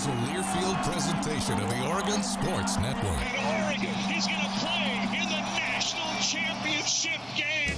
is a Learfield presentation of the Oregon Sports Network. And Oregon is going to play in the national championship game.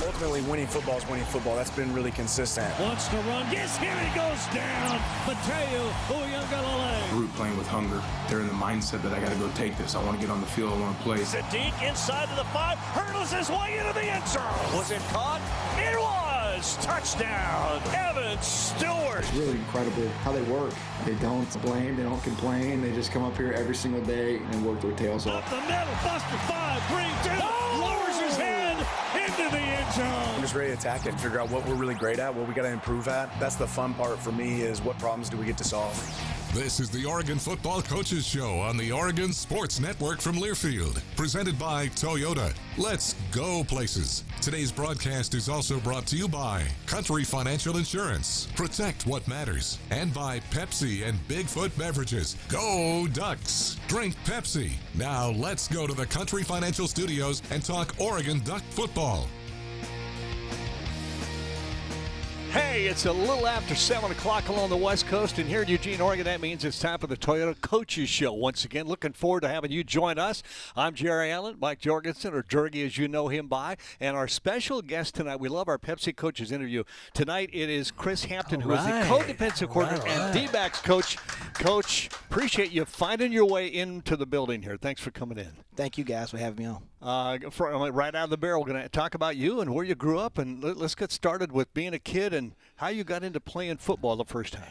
Ultimately, winning football is winning football. That's been really consistent. Wants to run. Yes, here he goes down. Mateo Uyunglele. Group playing with hunger. They're in the mindset that I got to go take this. I want to get on the field. I want to play. Sadiq inside of the 5. Hurdles his way into the end zone. Was it caught? It was. Touchdown. Evan Stewart. It's really incredible how they work. They don't blame. They don't complain. They just come up here every single day and work their tails off. Up the middle. Buster 5. 3, 2. Lowers his head into the end zone. I'm just ready to attack it and figure out what we're really great at, what we got to improve at. That's the fun part for me, is what problems do we get to solve. This is the Oregon Football Coaches Show on the Oregon Sports Network from Learfield, presented by Toyota. Let's go places. Today's broadcast is also brought to you by Country Financial Insurance, Protect What Matters, and by Pepsi and Bigfoot Beverages. Go Ducks! Drink Pepsi. Now let's go to the Country Financial Studios and talk Oregon Duck football. Hey, it's a little after 7 o'clock along the West Coast, and here in Eugene, Oregon, that means it's time for the Toyota Coaches Show. Once again, looking forward to having you join us. I'm Jerry Allen, Mike Jorgensen, or Jorgie as you know him by, and our special guest tonight, we love our Pepsi Coaches interview. Tonight it is Chris Hampton, who is the co-defensive coordinator and D-backs coach. Coach, appreciate you finding your way into the building here. Thanks for coming in. Thank you guys for having me on. Right out of the barrel, we're going to talk about you and where you grew up, and let's get started with being a kid and how you got into playing football the first time.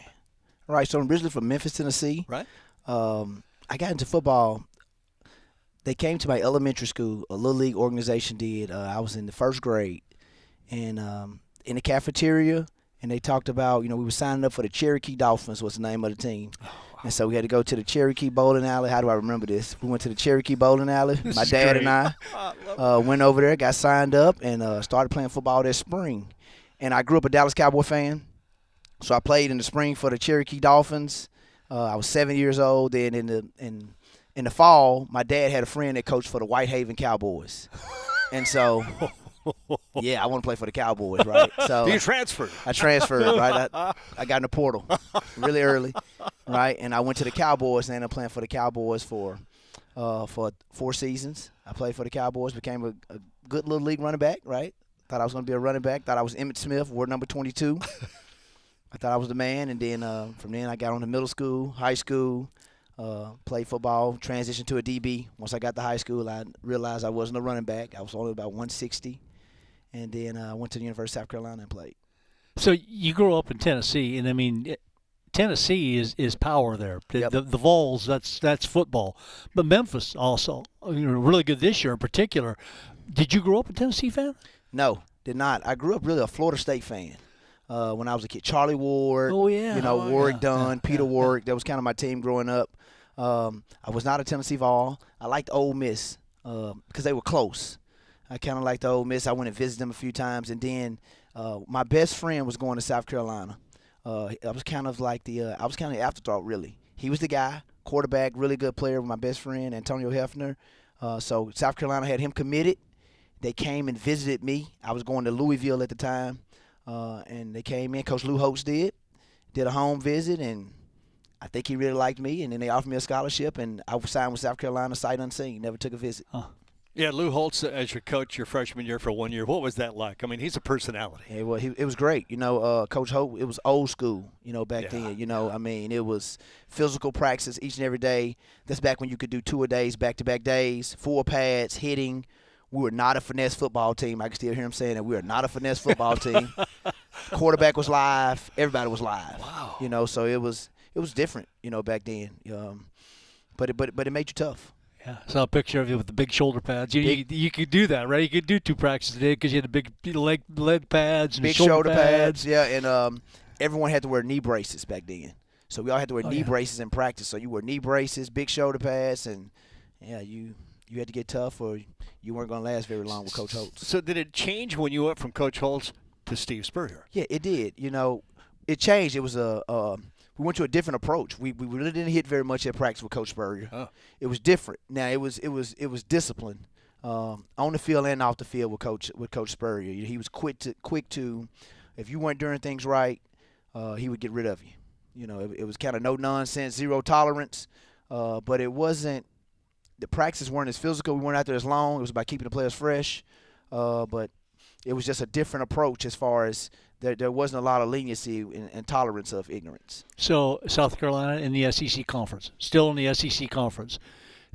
All right, so I'm originally from Memphis, Tennessee. Right. I got into football. They came to my elementary school, a little league organization did. I was in the first grade, and in the cafeteria, and they talked about, we were signing up for the Cherokee Dolphins was the name of the team. Oh, wow. And so we had to go to the Cherokee Bowling Alley. How do I remember this? We went to the Cherokee Bowling Alley. My dad and I went over there, got signed up, and started playing football that spring. And I grew up a Dallas Cowboy fan, so I played in the spring for the Cherokee Dolphins. I was 7 years old. Then in the fall, my dad had a friend that coached for the Whitehaven Cowboys. And so – yeah, I want to play for the Cowboys, right? So you transferred. I transferred, right? I got in the portal really early, right? And I went to the Cowboys and ended up playing for the Cowboys for 4 seasons. I played for the Cowboys, became a good little league running back, right? Thought I was going to be a running back. Thought I was Emmitt Smith, wore number 22. I thought I was the man, and then from then I got on to middle school, high school, played football, transitioned to a DB. Once I got to high school, I realized I wasn't a running back. I was only about 160. And then I went to the University of South Carolina and played. So you grew up in Tennessee, and I mean, Tennessee is power there. Yep. The Vols, that's football. But Memphis also, really good this year in particular. Did you grow up a Tennessee fan? No, did not. I grew up really a Florida State fan. When I was a kid, Charlie Ward, Warwick Dunn, Peter Warwick. That was kind of my team growing up. I was not a Tennessee Vol. I liked Ole Miss because they were close. I kind of liked Ole Miss. I went and visited them a few times. And then my best friend was going to South Carolina. I was kind of the afterthought, really. He was the guy, quarterback, really good player with my best friend, Antonio Hefner. So South Carolina had him committed. They came and visited me. I was going to Louisville at the time. And they came in. Coach Lou Holtz did a home visit, and I think he really liked me. And then they offered me a scholarship, and I signed with South Carolina sight unseen. Never took a visit. Huh. Yeah, Lou Holtz as your coach your freshman year for 1 year. What was that like? I mean, he's a personality. Yeah, well, it was great. Coach Holt, it was old school, back then. I mean, it was physical practice each and every day. That's back when you could do 2-a-days, back-to-back days, 4 pads, hitting. We were not a finesse football team. I can still hear him saying that. We are not a finesse football team. Quarterback was live. Everybody was live. Wow. So it was different, back then. But it made you tough. Yeah, I saw a picture of you with the big shoulder pads. You could do that, right? You could do 2 practices a day because you had the big leg pads and big shoulder pads. Yeah, and everyone had to wear knee braces back then. So we all had to wear knee braces in practice. So you wear knee braces, big shoulder pads, and you had to get tough or you weren't going to last very long with Coach Holtz. So did it change when you went from Coach Holtz to Steve Spurrier? Yeah, it did. It changed. It was we went to a different approach. We really didn't hit very much at practice with Coach Spurrier. Oh. It was different. Now it was discipline on the field and off the field with Coach Spurrier. He was quick to if you weren't doing things right, he would get rid of you. It was kind of no nonsense, zero tolerance, but it wasn't. The practices weren't as physical. We weren't out there as long. It was about keeping the players fresh, but it was just a different approach as far as there wasn't a lot of leniency and tolerance of ignorance. So South Carolina in the SEC Conference, still in the SEC Conference.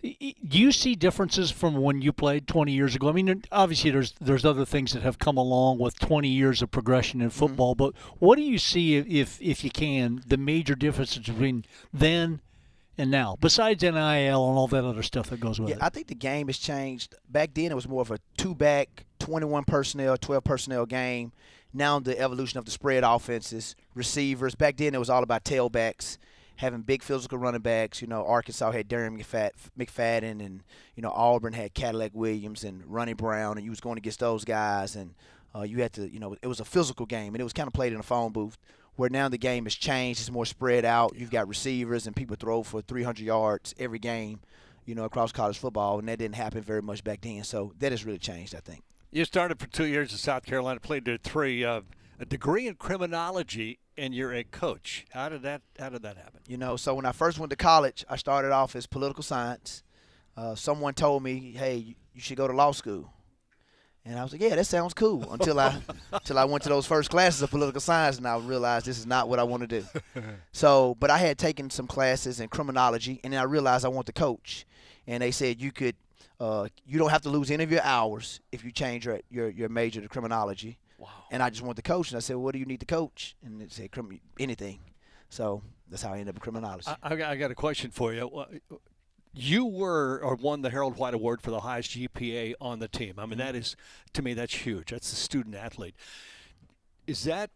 Do you see differences from when you played 20 years ago? I mean, obviously there's other things that have come along with 20 years of progression in football, but what do you see, if you can, the major differences between then and now, besides NIL and all that other stuff that goes with it? I think the game has changed. Back then it was more of a two-back, 21 personnel, 12 personnel game. Now the evolution of the spread offenses, receivers. Back then it was all about tailbacks, having big physical running backs. Arkansas had Darren McFadden, and Auburn had Cadillac Williams and Ronnie Brown, and you was going against those guys, and you had to, it was a physical game, and it was kind of played in a phone booth. Where now the game has changed, it's more spread out. You've got receivers, and people throw for 300 yards every game, across college football, and that didn't happen very much back then. So that has really changed, I think. You started for 2 years in South Carolina, played there 3. A degree in criminology, and you're a coach. How did that happen? So when I first went to college, I started off as political science. Someone told me, hey, you should go to law school. And I was like, yeah, that sounds cool, until I went to those first classes of political science, and I realized this is not what I want to do. But I had taken some classes in criminology, and then I realized I want to coach. And they said you don't have to lose any of your hours if you change your major to criminology. Wow. And I just want to coach. And I said, well, what do you need to coach? And they said, anything. So that's how I ended up in criminology. I got a question for you. You won the Harold White Award for the highest GPA on the team. I mean, that is, to me, that's huge. That's the student athlete. Does that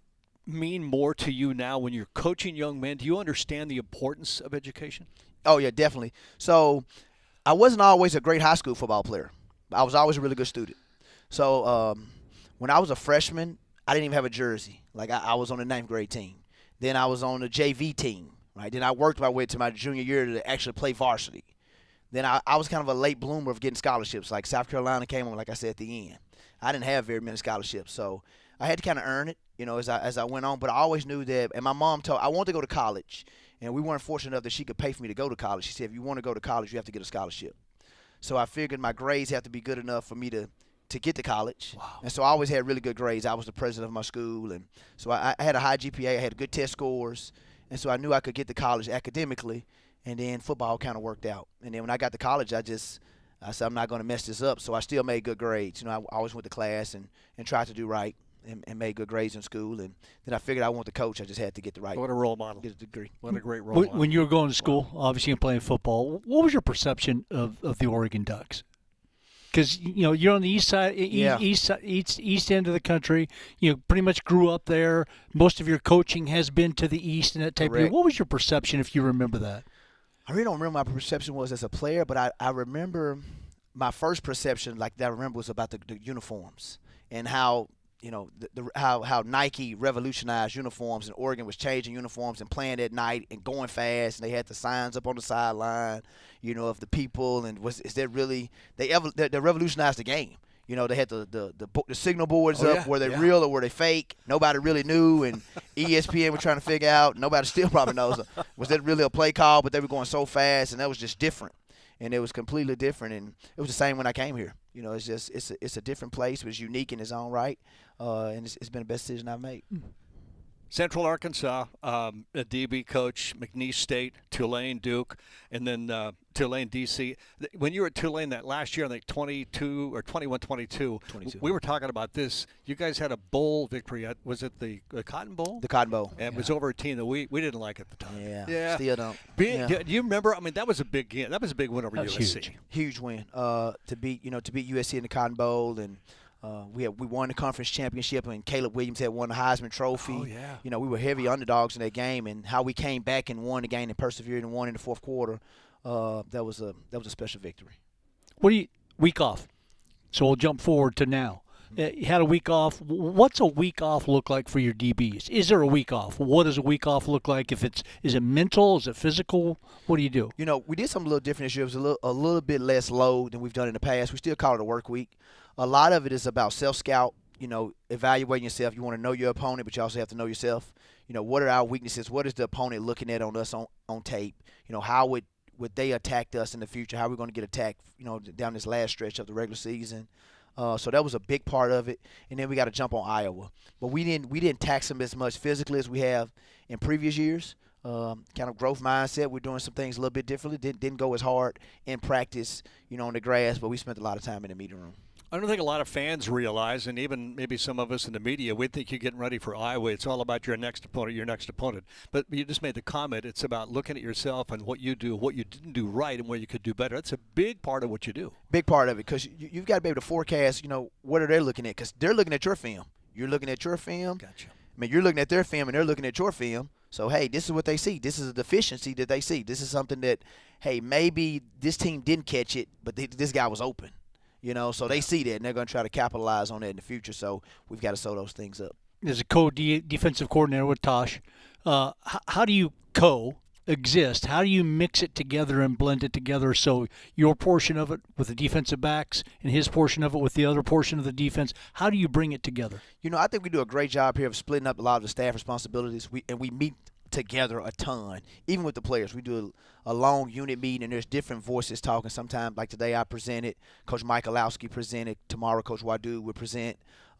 mean more to you now when you're coaching young men? Do you understand the importance of education? Oh, yeah, definitely. So I wasn't always a great high school football player. I was always a really good student. So when I was a freshman, I didn't even have a jersey. Like, I was on the 9th grade team. Then I was on the JV team, right? Then I worked my way to my junior year to actually play varsity. Then I was kind of a late bloomer of getting scholarships. Like South Carolina came on, like I said, at the end. I didn't have very many scholarships, so I had to kind of earn it, as I went on. But I always knew that, and my mom told I wanted to go to college, and we weren't fortunate enough that she could pay for me to go to college. She said, if you want to go to college, you have to get a scholarship. So I figured my grades have to be good enough for me to get to college. Wow. And so I always had really good grades. I was the president of my school, and so I had a high GPA. I had good test scores, and so I knew I could get to college academically. And then football kind of worked out. And then when I got to college, I said, I'm not going to mess this up. So I still made good grades. I always went to class and tried to do right and made good grades in school. And then I figured I wanted to coach. I just had to get the right. What a role model. Get a degree. What a great role model. When you were going to school, obviously and playing football, what was your perception of the Oregon Ducks? Because you're on the east side, east end of the country. Pretty much grew up there. Most of your coaching has been to the east and that type of thing. What was your perception, if you remember that? I really don't remember what my perception was as a player, but I remember my first perception, like that I remember, was about the uniforms and how how Nike revolutionized uniforms, and Oregon was changing uniforms and playing at night and going fast, and they had the signs up on the sideline, of the people, and is that really they revolutionized the game. They had the signal boards up. Were they real or were they fake? Nobody really knew, and ESPN were trying to figure out. Nobody still probably knows. Was that really a play call? But they were going so fast, and that was just different. And it was completely different, and it was the same when I came here. It's a different place. It was unique in its own right, and it's been the best decision I've made. Central Arkansas, a DB coach, McNeese State, Tulane, Duke, and then Tulane, D.C. When you were at Tulane that last year, I think 22 or 21-22, we were talking about this. You guys had a bowl victory. Was it the Cotton Bowl? The Cotton Bowl. And it was over a team that we didn't like at the time. Yeah. Still don't. Do you remember? I mean, that was a big game. That was a big win over USC. Huge win. To beat USC in the Cotton Bowl, and we won the conference championship, and Caleb Williams had won the Heisman Trophy. Oh, yeah. We were heavy underdogs in that game, and how we came back and won the game and persevered and won in the fourth quarter. That was a special victory. Week off? So we'll jump forward to now. You had a week off. What's a week off look like for your DBs? Is there a week off? What does a week off look like? Is it mental? Is it physical? What do you do? We did something a little different this year. It was a little bit less load than we've done in the past. We still call it a work week. A lot of it is about self-scout, evaluating yourself. You want to know your opponent, but you also have to know yourself. What are our weaknesses? What is the opponent looking at on us on tape? How would they attack us in the future? How are we going to get attacked, down this last stretch of the regular season? So that was a big part of it. And then we got to jump on Iowa. But we didn't tax them as much physically as we have in previous years. Kind of growth mindset. We're doing some things a little bit differently. Didn't go as hard in practice, on the grass, but we spent a lot of time in the meeting room. I don't think a lot of fans realize, and even maybe some of us in the media, we think you're getting ready for Iowa. It's all about your next opponent. But you just made the comment, it's about looking at yourself and what you do, what you didn't do right, and where you could do better. That's a big part of what you do. Big part of it, because you've got to be able to forecast, what are they looking at? Because they're looking at your film. You're looking at your film. Gotcha. I mean, you're looking at their film, and they're looking at your film. So, hey, this is what they see. This is a deficiency that they see. This is something that, hey, maybe this team didn't catch it, but this guy was open. So they see that, and they're going to try to capitalize on that in the future. So we've got to sew those things up. As a co-defensive coordinator with Tosh, how do you coexist? How do you mix it together and blend it together so your portion of it with the defensive backs and his portion of it with the other portion of the defense, how do you bring it together? I think we do a great job here of splitting up a lot of the staff responsibilities. We meet together a ton, even with the players. We do a long unit meeting, and there's different voices talking. Sometimes, like today, I presented. Coach Michalowski presented. Tomorrow, Coach Wadu would present.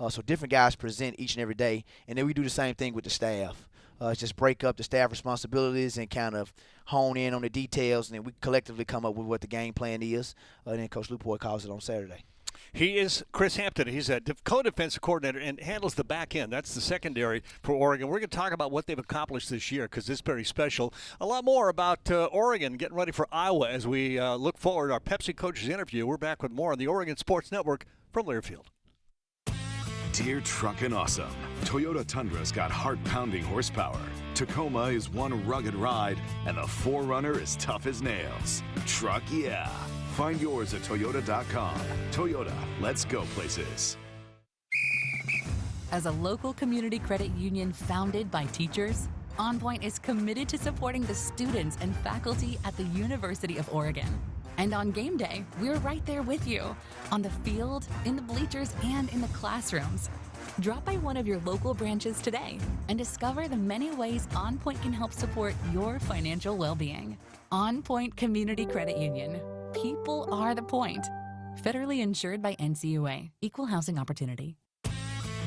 So different guys present each and every day, and then we do the same thing with the staff. Just break up the staff responsibilities and kind of hone in on the details, and then we collectively come up with what the game plan is. And then Coach Lupoy calls it on Saturday. He is Chris Hampton. He's a co-defensive coordinator and handles the back end. That's the secondary for Oregon. We're going to talk about what they've accomplished this year because it's very special. A lot more about Oregon getting ready for Iowa as we look forward to our Pepsi Coaches interview. We're back with more on the Oregon Sports Network from Learfield. Dear Truckin' Awesome, Toyota Tundra's got heart-pounding horsepower. Tacoma is one rugged ride, and the 4Runner is tough as nails. Truck yeah. Find yours at Toyota.com. Toyota, let's go places. As a local community credit union founded by teachers, OnPoint is committed to supporting the students and faculty at the University of Oregon. And on game day, we're right there with you, on the field, in the bleachers, and in the classrooms. Drop by one of your local branches today and discover the many ways OnPoint can help support your financial well-being. OnPoint Community Credit Union. People are the point. Federally insured by NCUA. Equal housing opportunity.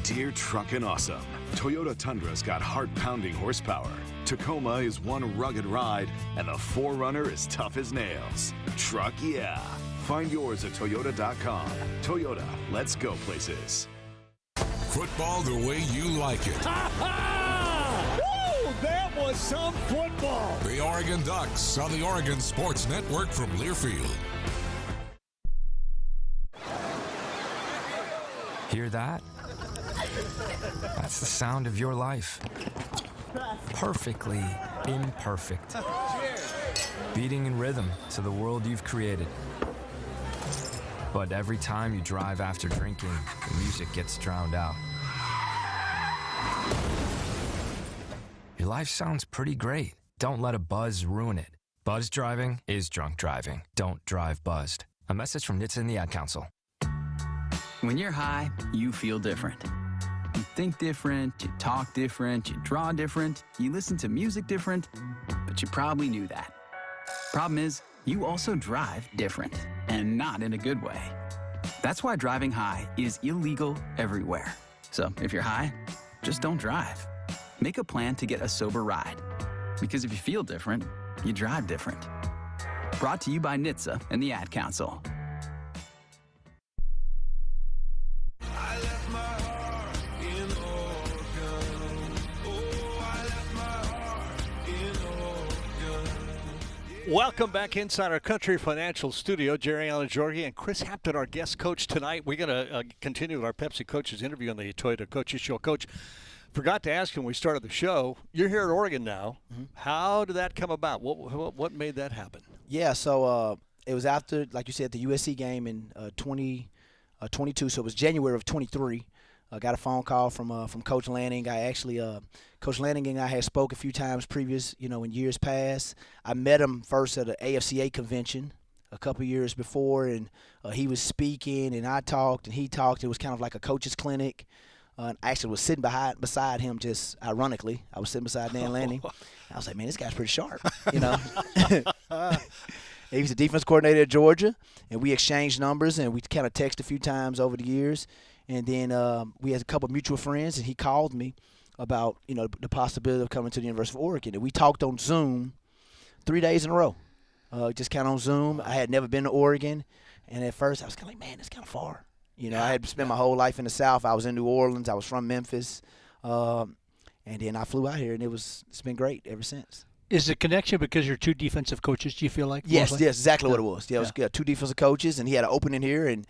Dear Truckin' Awesome, Toyota Tundra's got heart-pounding horsepower. Tacoma is one rugged ride, and the 4Runner is tough as nails. Truck yeah. Find yours at Toyota.com. Toyota, let's go places. Football the way you like it. Woo! That was some football. The Oregon Ducks on the Oregon Sports Network from Learfield. Hear that? That's the sound of your life. Perfectly imperfect. Beating in rhythm to the world you've created. But every time you drive after drinking, the music gets drowned out. Your life sounds pretty great. Don't let a buzz ruin it. Buzz driving is drunk driving. Don't drive buzzed. A message from NHTSA and the Ad Council. When you're high, you feel different. You think different, you talk different, you draw different, you listen to music different, but you probably knew that. Problem is, you also drive different, and not in a good way. That's why driving high is illegal everywhere. So if you're high, just don't drive. Make a plan to get a sober ride. Because if you feel different, you drive different. Brought to you by NHTSA and the Ad Council. Welcome back inside our Country Financial Studio. Jerry Allen Jorge and Chris Hampton, our guest coach tonight. We're going to continue with our Pepsi Coaches interview on the Toyota Coaches Show. Coach, forgot to ask you when we started the show, you're here at Oregon now. Mm-hmm. How did that come about? What made that happen? Yeah, so it was after, like you said, the USC game in 2022, so it was January of 23. I got a phone call from Coach Lanning. I actually Coach Lanning and I had spoke a few times previous, in years past. I met him first at an AFCA convention a couple years before, and he was speaking, and I talked, and he talked. It was kind of like a coach's clinic. I actually was sitting beside him, just ironically. I was sitting beside Dan Lanning. I was like, man, this guy's pretty sharp, you know. He was the defense coordinator at Georgia, and we exchanged numbers, and we kind of texted a few times over the years. And then we had a couple of mutual friends, and he called me about, you know, the possibility of coming to the University of Oregon. And we talked on Zoom 3 days in a row, just kind of on Zoom. I had never been to Oregon, and at first I was kind of like, man, it's kind of far. You know, I had spent my whole life in the South. I was in New Orleans. I was from Memphis. And then I flew out here, and it's been great ever since. Is the connection because you're two defensive coaches, do you feel like? Yes, exactly what it was. Yeah, it was two defensive coaches, and he had an opening here, and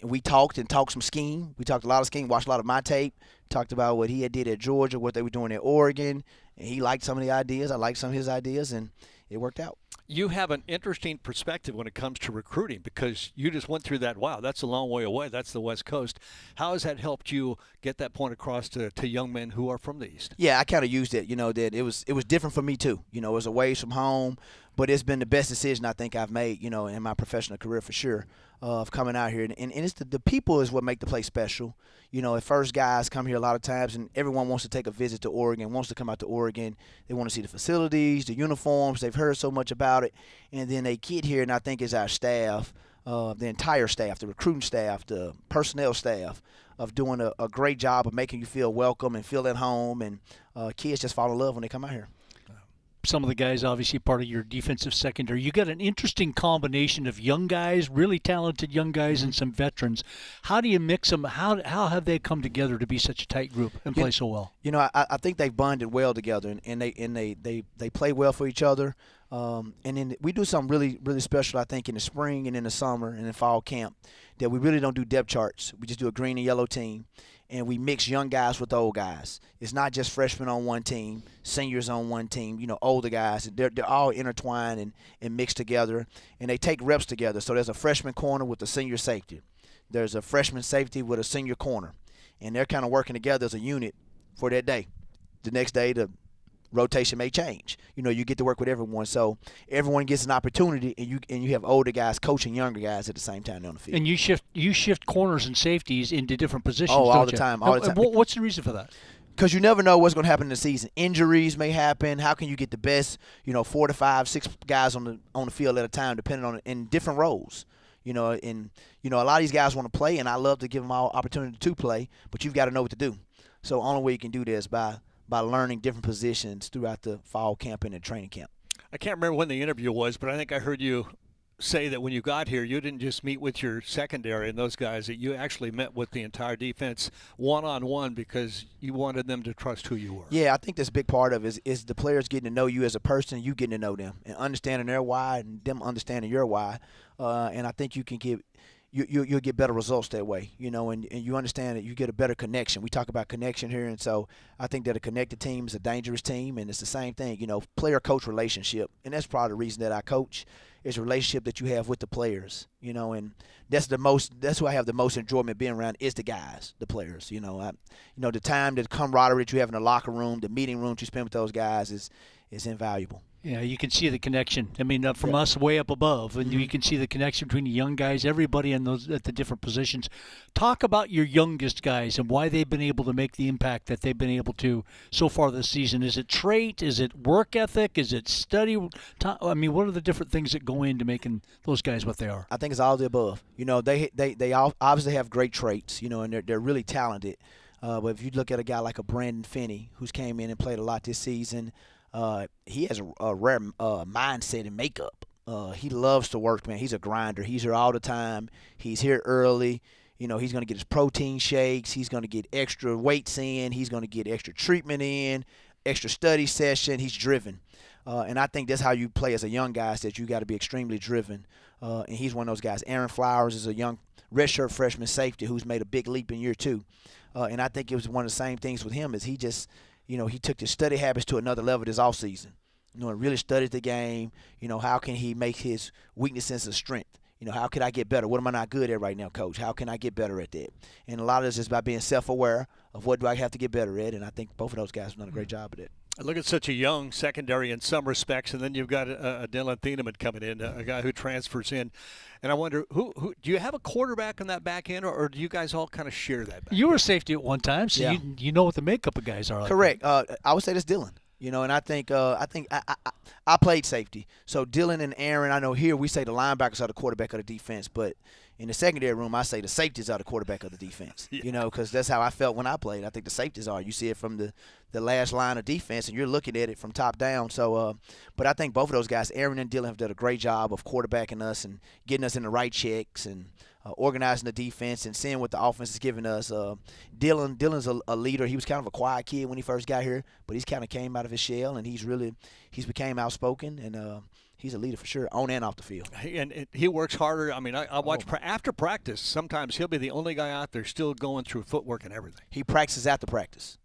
we talked some scheme. We talked a lot of scheme, watched a lot of my tape, talked about what he had did at Georgia, what they were doing at Oregon, and he liked some of the ideas. I liked some of his ideas, and it worked out. You have an interesting perspective when it comes to recruiting because you just went through that. Wow, that's a long way away. That's the West Coast. How has that helped you get that point across to young men who are from the East? Yeah, I kind of used it. You know, that it was different for me too. You know, it was away from home, but it's been the best decision I think I've made, you know, in my professional career for sure, of coming out here. And it's the people is what make the place special. You know, at first guys come here a lot of times, and everyone wants to take a visit to Oregon, wants to come out to Oregon. They want to see the facilities, the uniforms. They've heard so much about it. And then they get here, and I think it's our staff, the entire staff, the recruiting staff, the personnel staff, of doing a great job of making you feel welcome and feel at home. And kids just fall in love when they come out here. Some of the guys, obviously part of your defensive secondary. You got an interesting combination of young guys, really talented young guys, and some veterans. How do you mix them? How have they come together to be such a tight group and play so well? You know, I think they've bonded well together, and they play well for each other. And then we do something really, really special, I think, in the spring and in the summer and in fall camp, that we really don't do depth charts. We just do a green and yellow team, and we mix young guys with old guys. It's not just freshmen on one team, seniors on one team, you know, older guys. They're all intertwined and mixed together, and they take reps together. So there's a freshman corner with a senior safety. There's a freshman safety with a senior corner, and they're kind of working together as a unit for that day. The next day, the rotation may change. You know, you get to work with everyone, so everyone gets an opportunity, and you have older guys coaching younger guys at the same time on the field. And you shift corners and safeties into different positions. Oh, all don't the you? time. All the time. What's the reason for that? Because you never know what's going to happen in the season. Injuries may happen. How can you get the best, 4 to 5, 6 guys on the field at a time, depending on in different roles? You know, and a lot of these guys want to play, and I love to give them all opportunity to play, but you've got to know what to do. So the only way you can do this by learning different positions throughout the fall camp and the training camp. I can't remember when the interview was, but I think I heard you say that when you got here, you didn't just meet with your secondary and those guys, that you actually met with the entire defense one-on-one because you wanted them to trust who you were. Yeah, I think that's a big part of it is the players getting to know you as a person, you getting to know them, and understanding their why and them understanding your why. And I think you can you'll get better results that way, and you understand that you get a better connection. We talk about connection here, and so I think that a connected team is a dangerous team, and it's the same thing, player-coach relationship. And that's probably the reason that I coach, is a relationship that you have with the players, and that's who I have the most enjoyment being around is the guys, the players, the time, the camaraderie that you have in the locker room, the meeting rooms you spend with those guys is invaluable. Yeah, you can see the connection. I mean, from us way up above, and you can see the connection between the young guys, everybody in those at the different positions. Talk about your youngest guys and why they've been able to make the impact that they've been able to so far this season. Is it trait? Is it work ethic? Is it study? I mean, what are the different things that go into making those guys what they are? I think it's all of the above. They all obviously have great traits, and they're really talented. But if you look at a guy like a Brandon Finney, who's came in and played a lot this season, he has a rare mindset and makeup. He loves to work, man. He's a grinder. He's here all the time. He's here early. He's going to get his protein shakes. He's going to get extra weights in. He's going to get extra treatment in, extra study session. He's driven. And I think that's how you play as a young guy, is that you got to be extremely driven. And he's one of those guys. Aaron Flowers is a young redshirt freshman safety who's made a big leap in year 2. And I think it was one of the same things with him, is he just – he took his study habits to another level this offseason. And really studied the game. How can he make his weaknesses a strength? How can I get better? What am I not good at right now, Coach? How can I get better at that? And a lot of this is by being self-aware of what do I have to get better at, and I think both of those guys have done a great job at it. Look at such a young secondary in some respects, and then you've got a Dylan Thieneman coming in, a guy who transfers in. And I wonder, who do you have a quarterback on that back end, or do you guys all kind of share that back You were end? safety at one time, so Yeah. you know what the makeup of guys are like. Correct. I would say that's Dylan. And I think I played safety. So Dylan and Aaron, I know here we say the linebackers are the quarterback of the defense, but in the secondary room, I say the safeties are the quarterback of the defense. Yeah. Because that's how I felt when I played. I think the safeties are. You see it from the last line of defense, and you're looking at it from top down. So, but I think both of those guys, Aaron and Dylan, have done a great job of quarterbacking us and getting us in the right checks and organizing the defense and seeing what the offense is giving us. Dylan's a leader. He was kind of a quiet kid when he first got here, but he's kind of came out of his shell, and he's became outspoken, and he's a leader for sure, on and off the field. And he works harder. I mean, I watch after practice. Sometimes he'll be the only guy out there still going through footwork and everything. He practices after practice.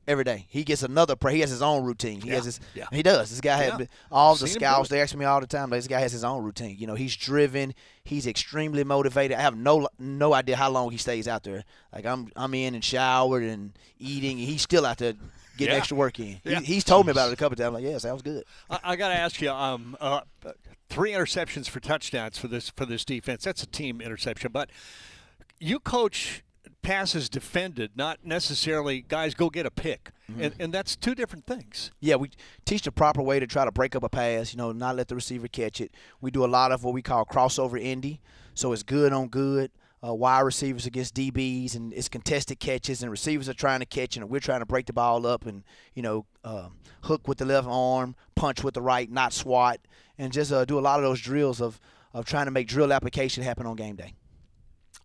Every day. He gets he has his own routine. He does. This guy has all the scouts, they ask me all the time, this guy has his own routine. He's driven. He's extremely motivated. I have no idea how long he stays out there. Like I'm in and showered and eating, and he's still out there getting extra work in. Yeah. He's told me about it a couple of times. I'm like, yeah, sounds good. I got to ask you, 3 interceptions for touchdowns for this defense. That's a team interception, but you coach passes defended, not necessarily guys go get a pick. Mm-hmm. And that's two different things. Yeah, we teach the proper way to try to break up a pass, not let the receiver catch it. We do a lot of what we call crossover indie, so it's good on good. Wide receivers against DBs, and it's contested catches, and receivers are trying to catch, and we're trying to break the ball up and, hook with the left arm, punch with the right, not swat, and just do a lot of those drills of trying to make drill application happen on game day.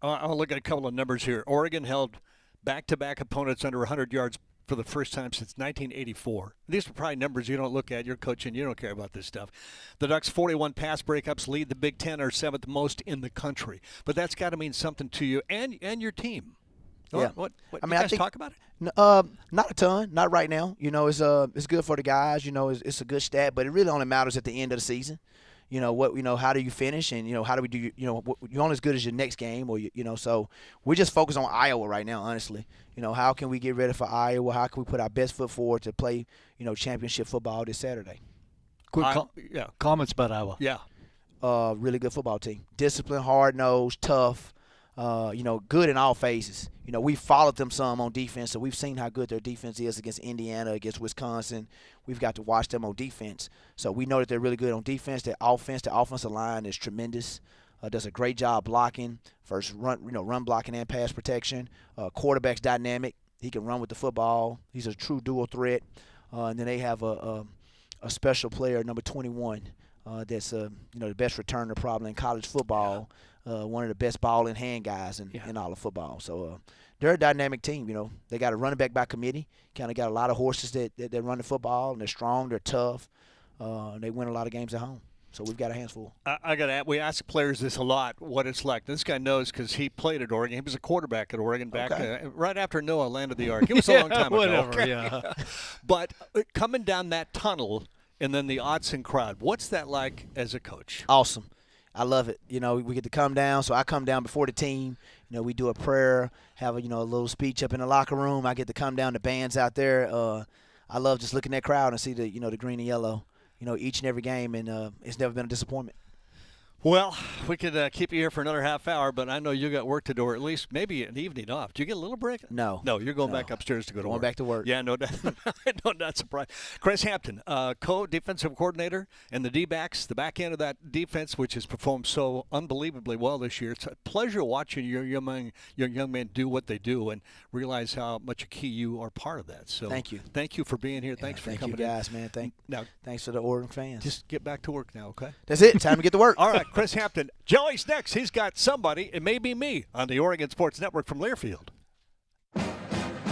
I'll look at a couple of numbers here. Oregon held back-to-back opponents under 100 yards for the first time since 1984. These are probably numbers you don't look at. You're coaching. You don't care about this stuff. The Ducks' 41 pass breakups lead the Big Ten, are 7th most in the country. But that's got to mean something to you and your team. Yeah. What I you guys talk about it? Not a ton. Not right now. It's good for the guys. It's a good stat, but it really only matters at the end of the season. How do you finish, and how do we do? You're only as good as your next game, or So we just focus on Iowa right now, honestly. How can we get ready for Iowa? How can we put our best foot forward to play, championship football this Saturday? Quick comments about Iowa. Yeah, really good football team. Disciplined, hard nosed, tough. Good in all phases. We followed them some on defense, so we've seen how good their defense is against Indiana, against Wisconsin. We've got to watch them on defense. So we know that they're really good on defense. Their offensive line is tremendous. Does a great job blocking, first run blocking and pass protection. Quarterback's dynamic. He can run with the football. He's a true dual threat. And then they have a special player, number 21, that's the best returner probably in college football. One of the best ball in hand guys in all of football. So they're a dynamic team. They got a running back by committee. Kind of got a lot of horses that run the football, and they're strong, they're tough, and they win a lot of games at home. So we've got our hands full. We ask players this a lot, what it's like. This guy knows because he played at Oregon. He was a quarterback at Oregon back right after Noah landed the arc. It was a long time ago. Whatever, yeah. But coming down that tunnel and then the Autzen crowd, what's that like as a coach? Awesome. I love it. We get to come down. So I come down before the team. We do a prayer, have a little speech up in the locker room. I get to come down. The band's out there. I love just looking at that crowd and see the the green and yellow. Each and every game, and it's never been a disappointment. Well, we could keep you here for another half hour, but I know you got work to do, or at least maybe an evening off. Do you get a little break? No. No, you're going back upstairs to go to work. Going back to work. Yeah, no, not surprised. Chris Hampton, co-defensive coordinator, and the D-backs, the back end of that defense, which has performed so unbelievably well this year. It's a pleasure watching your young men do what they do and realize how much a key you are part of that. So thank you. Thank you for being here. Thanks for coming in. Thank you, guys, man. Thanks for the Oregon fans. Just get back to work now, okay? That's it. Time to get to work. All right, Chris Hampton. Joey's next. He's got somebody. It may be me on the Oregon Sports Network from Learfield.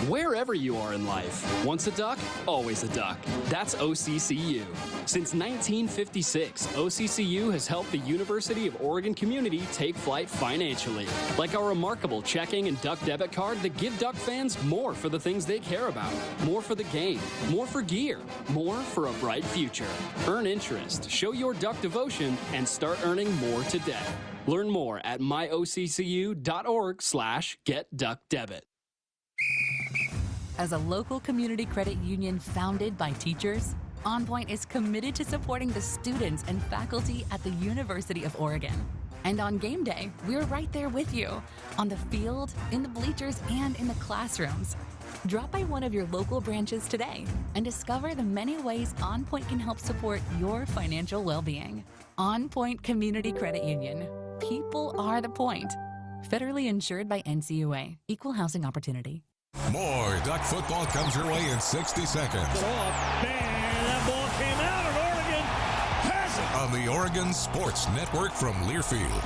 Wherever you are in life, once a duck, always a duck. That's OCCU. Since 1956, OCCU has helped the University of Oregon community take flight financially. Like our remarkable checking and duck debit card that give duck fans more for the things they care about. More for the game, more for gear, more for a bright future. Earn interest, show your duck devotion, and start earning more today. Learn more at myoccu.org/getduckdebit. As a local community credit union founded by teachers, On Point is committed to supporting the students and faculty at the University of Oregon. And on game day, we're right there with you, on the field, in the bleachers, and in the classrooms. Drop by one of your local branches today and discover the many ways On Point can help support your financial well-being. On Point Community Credit Union. People are the point. Federally insured by NCUA. Equal housing opportunity. More Duck football comes your way in 60 seconds. That ball came out, and Oregon has it. On the Oregon Sports Network from Learfield.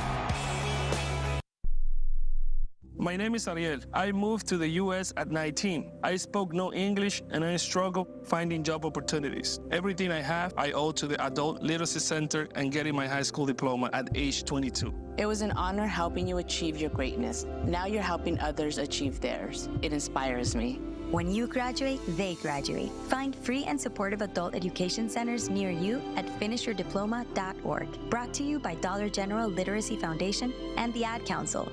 My name is Ariel. I moved to the U.S. at 19. I spoke no English, and I struggled finding job opportunities. Everything I have, I owe to the Adult Literacy Center and getting my high school diploma at age 22. It was an honor helping you achieve your greatness. Now you're helping others achieve theirs. It inspires me. When you graduate, they graduate. Find free and supportive adult education centers near you at finishyourdiploma.org. Brought to you by Dollar General Literacy Foundation and the Ad Council.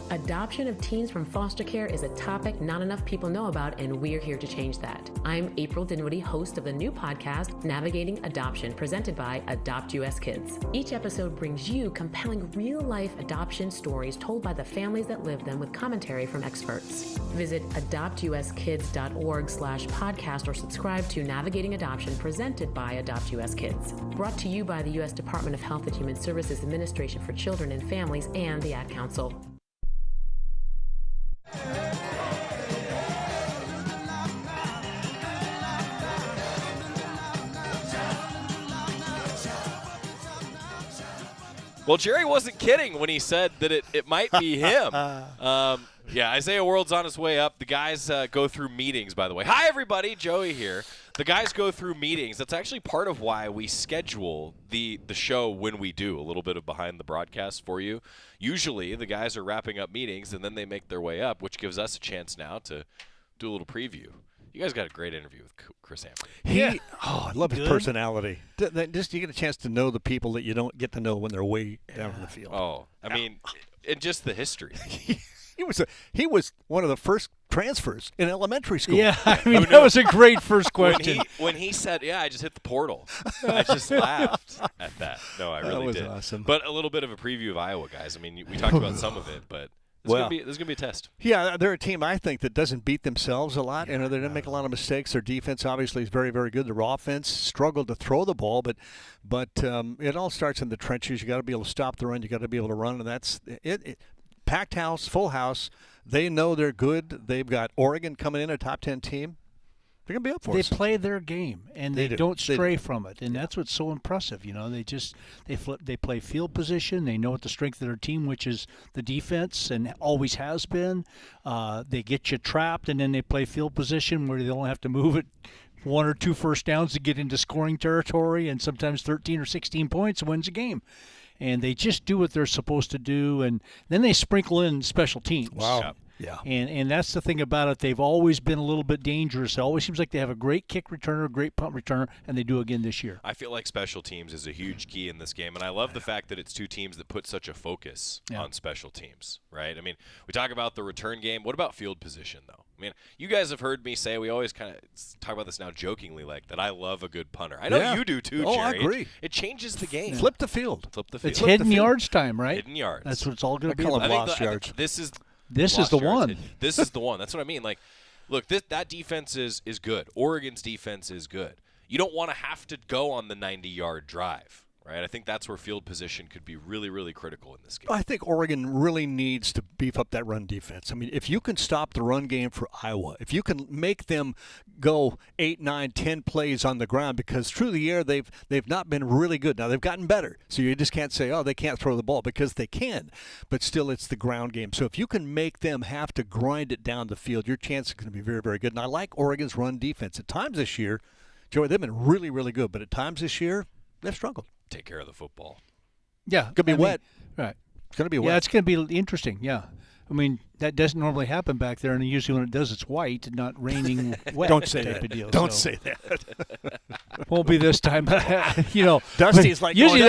Adoption of teens from foster care is a topic not enough people know about, and we're here to change that. I'm April Dinwiddie, host of the new podcast, Navigating Adoption, presented by Adopt US Kids. Each episode brings you compelling real-life adoption stories told by the families that live them with commentary from experts. Visit adoptuskids.org/podcast or subscribe to Navigating Adoption, presented by Adopt US Kids. Brought to you by the U.S. Department of Health and Human Services Administration for Children and Families and the Ad Council. Well, Jerry wasn't kidding when he said that it might be him. Yeah, Isaiah World's on his way up. The guys go through meetings, by the way. Hi, everybody. Joey here. The guys go through meetings. That's actually part of why we schedule the show when we do, a little bit of behind the broadcast for you. Usually, the guys are wrapping up meetings, and then they make their way up, which gives us a chance now to do a little preview. You guys got a great interview with Chris Hampton. I love his personality. Just you get a chance to know the people that you don't get to know when they're way down in the field. Oh, I mean, and just the history. He was one of the first transfers in elementary school. Yeah, I mean, that was a great first question. When he said, yeah, I just hit the portal, I just laughed at that. No, I really did. That was awesome. But a little bit of a preview of Iowa, guys. I mean, we talked about some of it, but there's going to be a test. Yeah, they're a team, I think, that doesn't beat themselves a lot. They didn't make a lot of mistakes. Their defense, obviously, is very, very good. Their offense struggled to throw the ball, but it all starts in the trenches. You got to be able to stop the run. You got to be able to run, and that's it. Packed house, full house. They know they're good. They've got Oregon coming in, a top 10 team. They're going to be up for us. They play their game, and they don't stray from it, and that's what's so impressive. They play field position. They know what the strength of their team, which is the defense, and always has been. They get you trapped, and then they play field position where they don't have to move it 1 or 2 first downs to get into scoring territory, and sometimes 13 or 16 points wins a game. And they just do what they're supposed to do, and then they sprinkle in special teams. Wow. Yeah. And that's the thing about it. They've always been a little bit dangerous. It always seems like they have a great kick returner, a great punt returner, and they do again this year. I feel like special teams is a huge key in this game, and I love the fact that it's two teams that put such a focus on special teams, right? I mean, we talk about the return game. What about field position, though? I mean, you guys have heard me say, we always kind of talk about this now jokingly, like that I love a good punter. I know you do too, Jerry. I agree. It changes the game. Flip the field. It's hidden yards time, right? Hidden yards. That's what it's all going to be. Lost yards. This is the one. This is the one. That's what I mean. Like, look, that defense is good. Oregon's defense is good. You don't want to have to go on the 90-yard drive, right? I think that's where field position could be really, really critical in this game. I think Oregon really needs to beef up that run defense. I mean, if you can stop the run game for Iowa, if you can make them go 8, 9, 10 plays on the ground, because through the air they've not been really good. Now they've gotten better, so you just can't say, oh, they can't throw the ball, because they can. But still, it's the ground game. So if you can make them have to grind it down the field, your chance is going to be very, very good. And I like Oregon's run defense. At times this year, Joey, they've been really, really good. But at times this year, they've struggled. Take care of the football. Yeah. It's going to be wet. Right. It's going to be wet. Yeah, it's going to be interesting. Yeah. I mean, that doesn't normally happen back there, and usually when it does, it's white and not raining wet. Don't say type that. Of deal. Don't say that. Won't be this time. Dusty's like, usually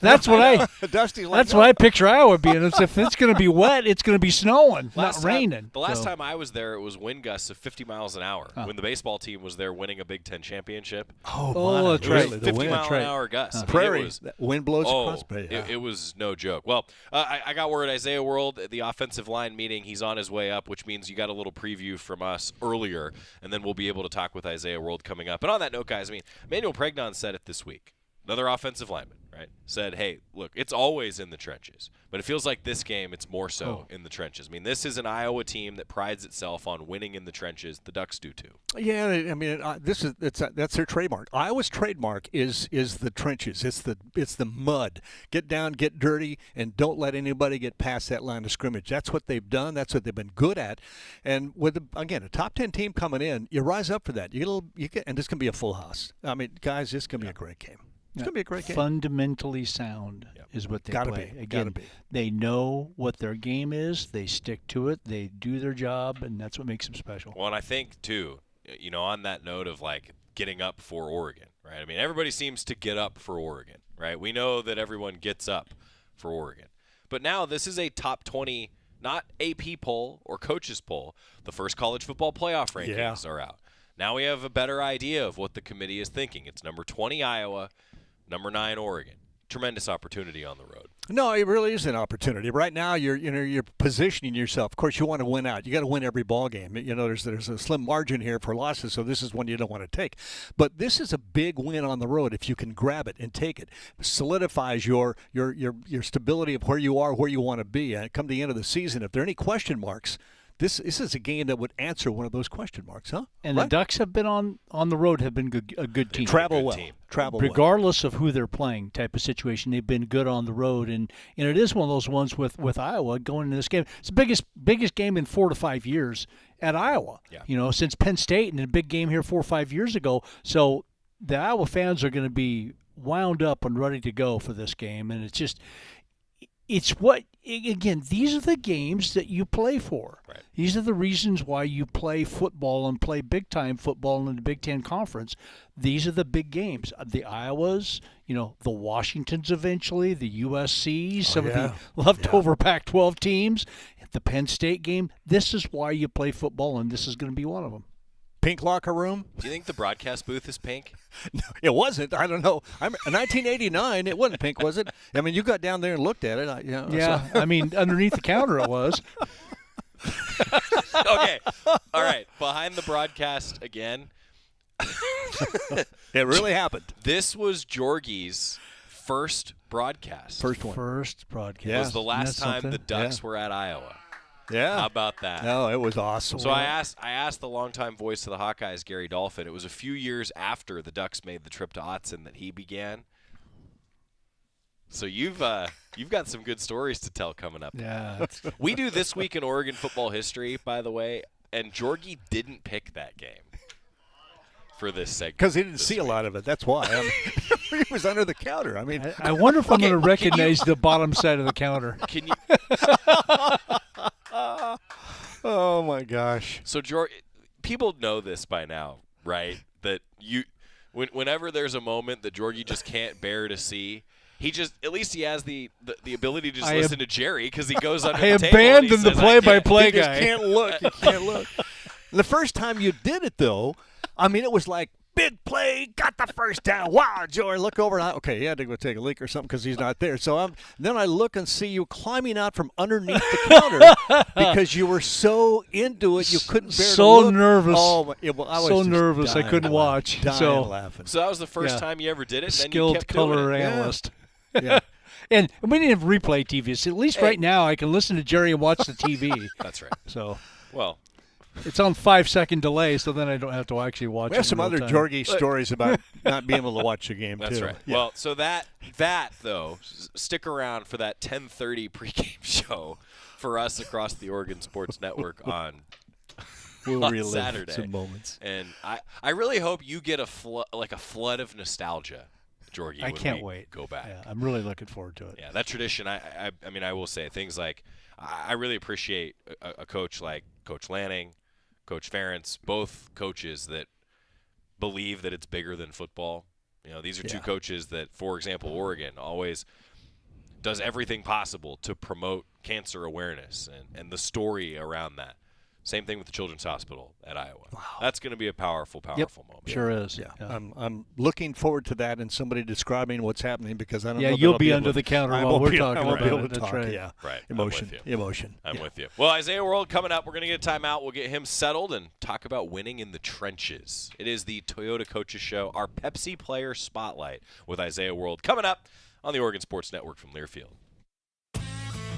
that's what I. Dusty's like, that's what I picture Iowa being. If it's going to be wet, it's going to be snowing, not raining. The last time I was there, it was wind gusts of 50 miles an hour when the baseball team was there winning a Big Ten championship. Oh, that's right. 50-mile-an-hour gusts. Prairie. Wind blows across. It was no joke. Well, I got word Isaiah World at the offensive line meeting. He's on his way up, which means you got a little preview from us earlier, and then we'll be able to talk with Isaiah World coming up. And on that note, guys, Manuel Pregnon said it this week. Another offensive lineman, right, said, hey, look, it's always in the trenches. But it feels like this game, it's more so in the trenches. This is an Iowa team that prides itself on winning in the trenches. The Ducks do too. Yeah, that's their trademark. Iowa's trademark is the trenches. It's the mud. Get down, get dirty, and don't let anybody get past that line of scrimmage. That's what they've done. That's what they've been good at. And with a top 10 team coming in, you rise up for that. And this can be a full house. Guys, this can be a great game. It's going to be a great game. Fundamentally sound is what they play. Again, they know what their game is. They stick to it. They do their job, and that's what makes them special. Well, and I think, too, on that note of, getting up for Oregon, right? Everybody seems to get up for Oregon, right? We know that everyone gets up for Oregon. But now this is a top 20, not AP poll or coaches poll. The first college football playoff rankings are out. Now we have a better idea of what the committee is thinking. It's number 20 Iowa, number 9 Oregon. Tremendous opportunity on the road. No, it really is an opportunity. Right now, you're positioning yourself. Of course, you want to win out. You got to win every ball game. There's a slim margin here for losses, so this is one you don't want to take. But this is a big win on the road if you can grab it and take it. Solidifies your stability of where you are, where you want to be. And come the end of the season, if there are any question marks, this is a game that would answer one of those question marks, huh? And the Ducks have been on the road, have been a good team. Travel well. Regardless of who they're playing type of situation, they've been good on the road. And it is one of those ones with Iowa going into this game. It's the biggest game in 4 to 5 years at Iowa. Yeah. Since Penn State, and a big game here 4 or 5 years ago. So the Iowa fans are going to be wound up and ready to go for this game. And these are the games that you play for. Right. These are the reasons why you play football and play big-time football in the Big Ten Conference. These are the big games. The Iowas, the Washingtons eventually, the USCs, some of the leftover Pac-12 teams, the Penn State game. This is why you play football, and this is going to be one of them. Pink locker room. Do you think the broadcast booth is pink? No, it wasn't. I don't know. In 1989, it wasn't pink, was it? You got down there and looked at it. Underneath the counter it was. Okay. All right. Behind the broadcast again. It really happened. This was Jorgie's first broadcast. First broadcast. It was the last time the Ducks were at Iowa. Yeah. How about that? No, it was awesome. So I asked the longtime voice of the Hawkeyes, Gary Dolphin. It was a few years after the Ducks made the trip to Autzen that he began. So you've got some good stories to tell coming up. Yeah. We do This Week in Oregon Football History, by the way, and Jorgie didn't pick that game for this segment. Because he didn't see a lot of it. That's why. He was under the counter. I wonder if I'm going to recognize the bottom side of the counter. Can you? Oh my gosh! So people know this by now, right? That whenever there's a moment that Jorgie just can't bear to see, he has the ability to just listen to Jerry because he goes under the table. I abandoned the play-by-play guy. He can't look. He can't look. The first time you did it, though, it was like, big play, got the first down. Wow, Joey, look over. He had to go take a leak or something because he's not there. So then I look and see you climbing out from underneath the counter because you were so into it you couldn't bear to look. Nervous. Oh, I was nervous I couldn't watch. Laughing. So that was the first time you ever did it? Skilled then you kept color doing it. analyst. Yeah. And we didn't have replay TV. So at least right now I can listen to Jerry and watch the TV. That's right. So it's on 5-second delay, so then I don't have to actually watch it. We have some other Jorgie stories about not being able to watch the game, That's too. Right. Yeah. Well, so that though, stick around for that 10:30 pregame show for us across the Oregon Sports Network on relive Saturday. Some moments. And I really hope you get a flood of nostalgia, Jorgie. I when can't we wait. Go back. Yeah, I'm really looking forward to it. Yeah, that tradition. I mean, I will say things like I really appreciate a coach like Coach Lanning, Coach Ferentz, both coaches that believe that it's bigger than football. You know, these are two coaches that, for example, Oregon always does everything possible to promote cancer awareness and the story around that. Same thing with the Children's Hospital at Iowa. Wow. That's going to be a powerful moment. Sure is. Yeah. I'm looking forward to that and somebody describing what's happening because I don't know. Yeah, you'll be under the counter while we're talking about it. That's right. Yeah. Right. Emotion. I'm with you. Well, Isaiah World coming up. We're going to get a timeout. We'll get him settled and talk about winning in the trenches. It is the Toyota Coaches Show, our Pepsi Player Spotlight with Isaiah World coming up on the Oregon Sports Network from Learfield.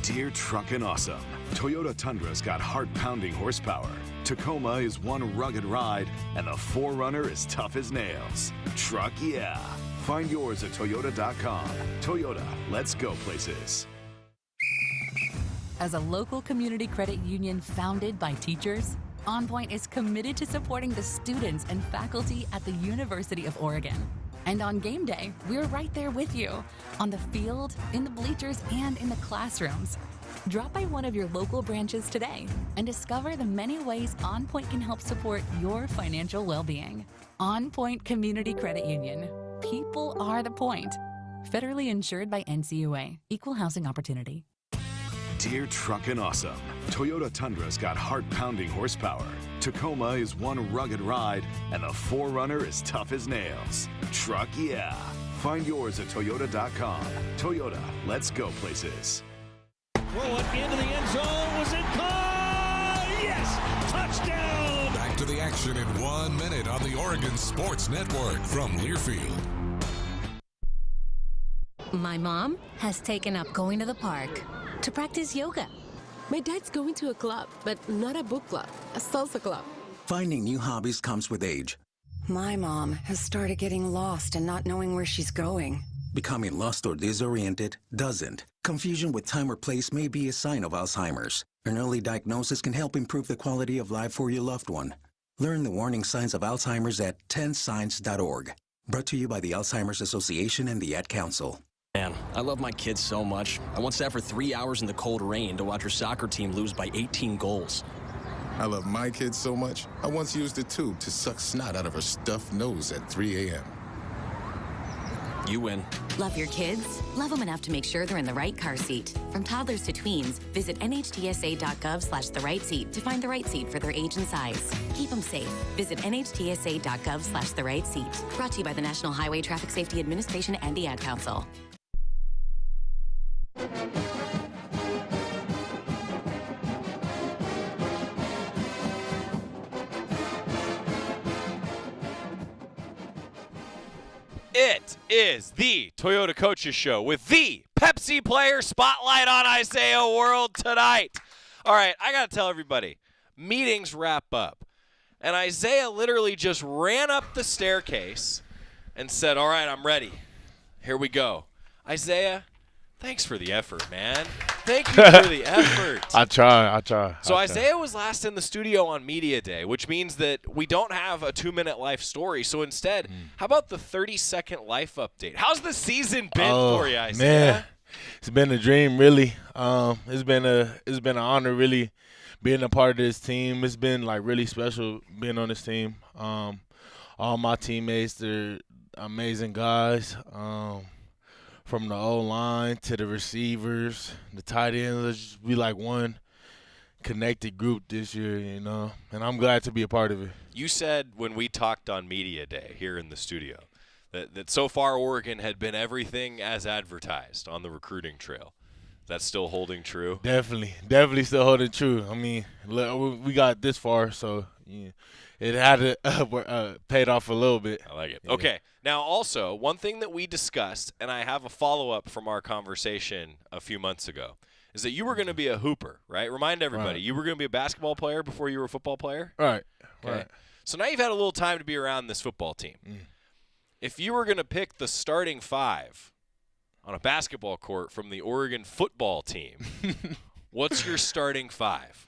Dear Truckin' Awesome, Toyota Tundra's got heart-pounding horsepower. Tacoma is one rugged ride, and the 4Runner is tough as nails. Truck yeah. Find yours at Toyota.com. Toyota, let's go places. As a local community credit union founded by teachers, OnPoint is committed to supporting the students and faculty at the University of Oregon. And on game day, we're right there with you, on the field, in the bleachers, and in the classrooms. Drop by one of your local branches today and discover the many ways OnPoint can help support your financial well-being. OnPoint Community Credit Union. People are the point. Federally insured by NCUA. Equal housing opportunity. Dear Truckin' Awesome, Toyota Tundra's got heart-pounding horsepower. Tacoma is one rugged ride, and the 4Runner is tough as nails. Truck yeah. Find yours at Toyota.com. Toyota, let's go places. Throw it into the end zone. Was it caught? Yes! Touchdown! Back to the action in 1 minute on the Oregon Sports Network from Learfield. My mom has taken up going to the park to practice yoga. My dad's going to a club, but not a book club, a salsa club. Finding new hobbies comes with age. My mom has started getting lost and not knowing where she's going. Becoming lost or disoriented doesn't. Confusion with time or place may be a sign of Alzheimer's. An early diagnosis can help improve the quality of life for your loved one. Learn the warning signs of Alzheimer's at 10signs.org. Brought to you by the Alzheimer's Association and the Ad Council. Man, I love my kids so much. I once sat for 3 hours in the cold rain to watch her soccer team lose by 18 goals. I love my kids so much, I once used a tube to suck snot out of her stuffed nose at 3 a.m. You win. Love your kids? Love them enough to make sure they're in the right car seat. From toddlers to tweens, visit nhtsa.gov/the-right-seat to find the right seat for their age and size. Keep them safe. Visit nhtsa.gov/the-right-seat. Brought to you by the National Highway Traffic Safety Administration and the Ad Council. It is the Toyota Coaches Show with the Pepsi Player Spotlight on Isaiah World tonight. All right, I got to tell everybody, meetings wrap up. And Isaiah literally just ran up the staircase and said, all right, I'm ready. Here we go. Isaiah, thanks for the effort, man. Thank you for the effort. I try. So Isaiah was last in the studio on Media Day, which means that we don't have a 2-minute life story. So instead, how about the 30-second life update? How's the season been for you, Isaiah? Man, it's been a dream, really. It's been an honor, really, being a part of this team. It's been like really special being on this team. All my teammates, they're amazing guys. From the O-line to the receivers, the tight ends, let's just be like one connected group this year, you know, and I'm glad to be a part of it. You said when we talked on Media Day here in the studio that so far Oregon had been everything as advertised on the recruiting trail. That's still holding true? Definitely still holding true. I mean, we got this far, so yeah, it had to paid off a little bit. I like it. Yeah. Okay. Now, also, one thing that we discussed, and I have a follow-up from our conversation a few months ago, is that you were going to be a hooper, right? Remind everybody, you were going to be a basketball player before you were a football player? Right. Okay. Right. So now you've had a little time to be around this football team. If you were going to pick the starting 5 on a basketball court from the Oregon football team, what's your starting 5?